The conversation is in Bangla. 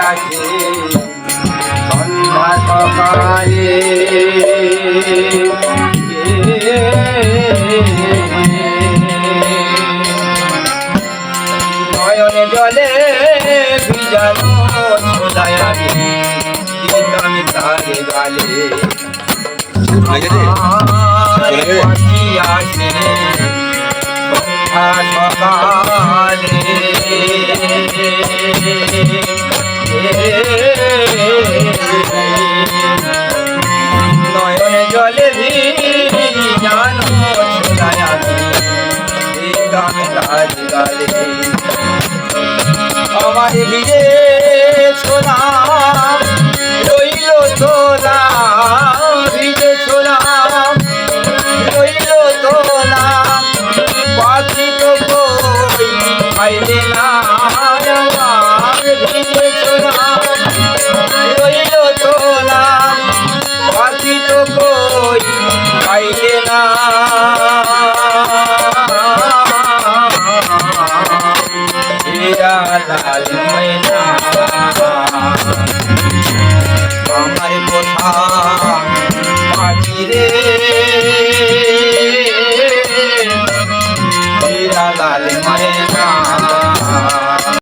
আসে সন্ধ্যা সকালে নয়নে জলে ভিজানো ছোলায় আমি দিতাম তারে গালে আসে সকালে নয়নে জলে ভিজানো ছোলায় আমি দিতাম তারে গালে আমার ভিজে ছোলা রইল তোলা ভিজে ছোলা রইল তোলা পাখি তো কই খাইলে না আমার ভিজে ছোলা রইল তোলা পাখি তো কই খাইলে না লাল ময়না আমার কোথা পাখি রে